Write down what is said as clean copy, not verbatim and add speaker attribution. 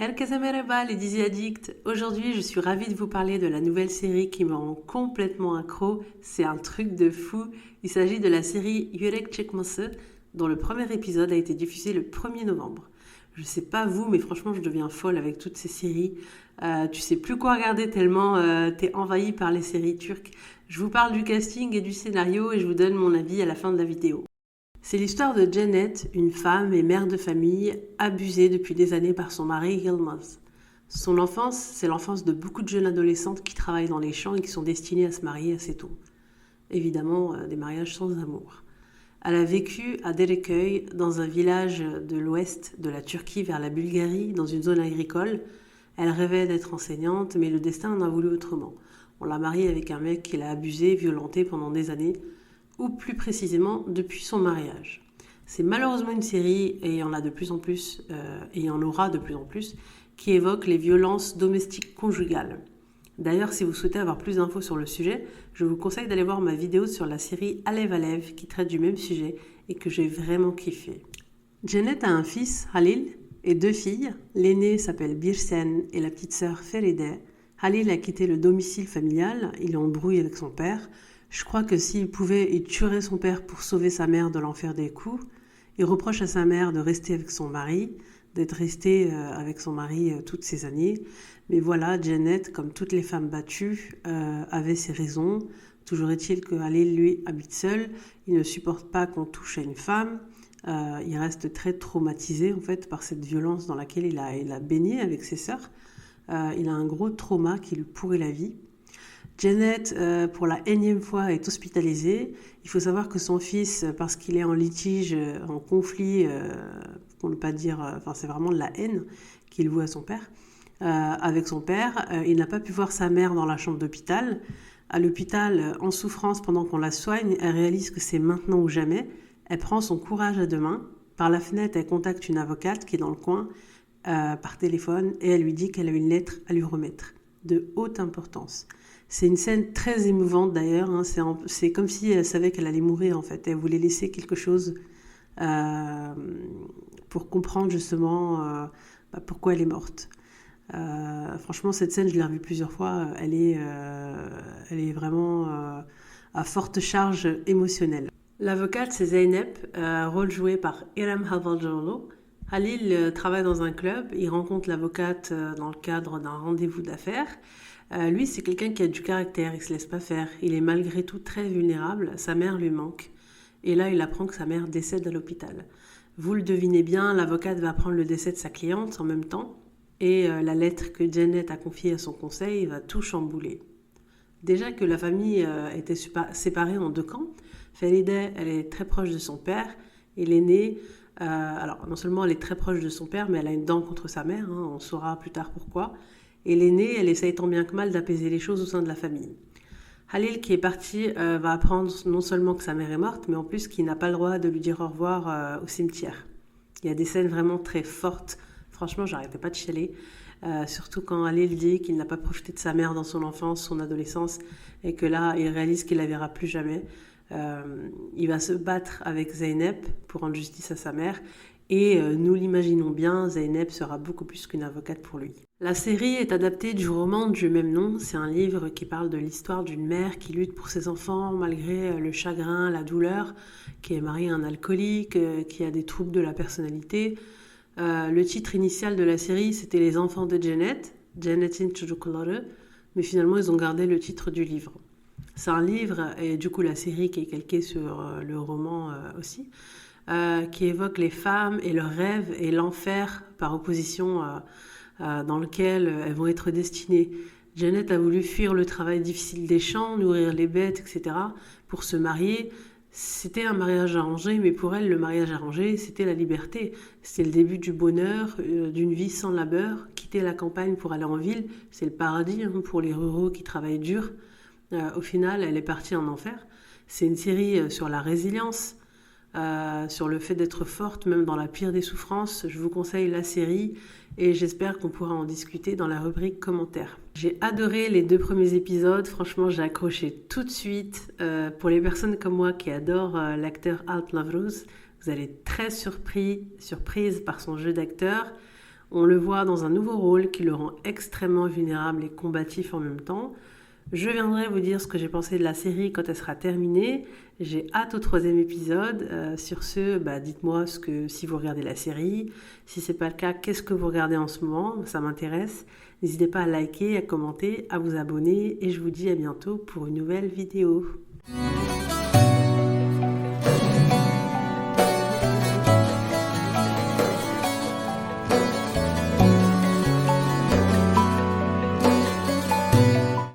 Speaker 1: Herkese merhaba les Dizzy Addicts. Aujourd'hui, je suis ravie de vous parler de la nouvelle série qui me rend complètement accro. C'est un truc de fou. Il s'agit de la série Yürek Çekmesi, dont le premier épisode a été diffusé le 1er novembre. Je sais pas vous, mais franchement, je deviens folle avec toutes ces séries. Tu sais plus quoi regarder tellement t'es envahi par les séries turques. Je vous parle du casting et du scénario et je vous donne mon avis à la fin de la vidéo. C'est l'histoire de Janet, une femme et mère de famille abusée depuis des années par son mari Yilmaz. Son enfance, c'est l'enfance de beaucoup de jeunes adolescentes qui travaillent dans les champs et qui sont destinées à se marier assez tôt. Évidemment, des mariages sans amour. Elle a vécu à Dereköy, dans un village de l'ouest de la Turquie vers la Bulgarie, dans une zone agricole. Elle rêvait d'être enseignante, mais le destin en a voulu autrement. On l'a mariée avec un mec qui l'a abusée, violentée pendant des années, ou plus précisément depuis son mariage. C'est malheureusement une série, et il y en a de plus en plus, et il y en aura de plus en plus, qui évoque les violences domestiques conjugales. D'ailleurs, si vous souhaitez avoir plus d'infos sur le sujet, je vous conseille d'aller voir ma vidéo sur la série Alev Alev qui traite du même sujet et que j'ai vraiment kiffé. Janet a un fils, Halil, et deux filles. L'aînée s'appelle Birsen et la petite sœur Feride. Halil a quitté le domicile familial, il est en brouille avec son père. Je crois que s'il pouvait, il tuerait son père pour sauver sa mère de l'enfer des coups. Il reproche à sa mère de rester avec son mari, d'être restée avec son mari toutes ces années. Mais voilà, Janet, comme toutes les femmes battues, avait ses raisons. Toujours est-il que Halil, lui, habite seul. Il ne supporte pas qu'on touche à une femme. Il reste très traumatisé, en fait, par cette violence dans laquelle il a baigné avec ses sœurs. Il a un gros trauma qui lui pourrit la vie. Janet, pour la énième fois, est hospitalisée. Il faut savoir que son fils, parce qu'il est en litige, en conflit, pour ne pas dire, c'est vraiment de la haine qu'il voue à son père, avec son père. Il n'a pas pu voir sa mère dans la chambre d'hôpital. À l'hôpital, en souffrance pendant qu'on la soigne, elle réalise que c'est maintenant ou jamais. Elle prend son courage à deux mains. Par la fenêtre, elle contacte une avocate qui est dans le coin par téléphone et elle lui dit qu'elle a une lettre à lui remettre, de haute importance. C'est une scène très émouvante d'ailleurs, hein. C'est comme si elle savait qu'elle allait mourir en fait. Elle voulait laisser quelque chose pour comprendre justement pourquoi elle est morte. Franchement, cette scène, je l'ai revue plusieurs fois. Elle est vraiment à forte charge émotionnelle. L'avocate, c'est Zeynep, rôle joué par İrem Havalıoğlu. Halil travaille dans un club. Il rencontre l'avocate dans le cadre d'un rendez-vous d'affaires. Lui, c'est quelqu'un qui a du caractère, il se laisse pas faire. Il est malgré tout très vulnérable, sa mère lui manque. Et là, il apprend que sa mère décède à l'hôpital. Vous le devinez bien, l'avocate va apprendre le décès de sa cliente en même temps. Et la lettre que Janet a confiée à son conseil va tout chambouler. Déjà que la famille était séparée en deux camps. Feride, elle est très proche de son père. Et l'aînée, alors non seulement elle est très proche de son père, mais elle a une dent contre sa mère, hein, on saura plus tard pourquoi. Et l'aînée, elle essaye tant bien que mal d'apaiser les choses au sein de la famille. Halil, qui est parti, va apprendre non seulement que sa mère est morte, mais en plus qu'il n'a pas le droit de lui dire au revoir au cimetière. Il y a des scènes vraiment très fortes. Franchement, j'arrêtais pas de chialer. Surtout quand Halil dit qu'il n'a pas profité de sa mère dans son enfance, son adolescence, et que là, il réalise qu'il la verra plus jamais. Il va se battre avec Zeynep pour rendre justice à sa mère. Et nous l'imaginons bien, Zeynep sera beaucoup plus qu'une avocate pour lui. La série est adaptée du roman du même nom. C'est un livre qui parle de l'histoire d'une mère qui lutte pour ses enfants malgré le chagrin, la douleur, qui est mariée à un alcoolique, qui a des troubles de la personnalité. Le titre initial de la série, c'était Les enfants de Janet, Janet'in Çocukları, mais finalement ils ont gardé le titre du livre. C'est un livre, et du coup la série qui est calquée sur le roman aussi, qui évoque les femmes et leurs rêves et l'enfer par opposition dans lequel elles vont être destinées. Janet a voulu fuir le travail difficile des champs, nourrir les bêtes, etc. pour se marier. C'était un mariage arrangé, mais pour elle, le mariage arrangé, c'était la liberté. C'était le début du bonheur, d'une vie sans labeur. Quitter la campagne pour aller en ville, c'est le paradis pour les ruraux qui travaillent dur. Au final, elle est partie en enfer. C'est une série sur la résilience, sur le fait d'être forte, même dans la pire des souffrances. Je vous conseille la série et j'espère qu'on pourra en discuter dans la rubrique commentaires. J'ai adoré les 2 premiers épisodes, franchement j'ai accroché tout de suite. Pour les personnes comme moi qui adorent l'acteur Alp Navruz, vous allez être très surprise par son jeu d'acteur. On le voit dans un nouveau rôle qui le rend extrêmement vulnérable et combatif en même temps. Je viendrai vous dire ce que j'ai pensé de la série quand elle sera terminée. J'ai hâte au 3e épisode. Sur ce, dites-moi si vous regardez la série. Si ce n'est pas le cas, qu'est-ce que vous regardez en ce moment? Ça m'intéresse. N'hésitez pas à liker, à commenter, à vous abonner. Et je vous dis à bientôt pour une nouvelle vidéo.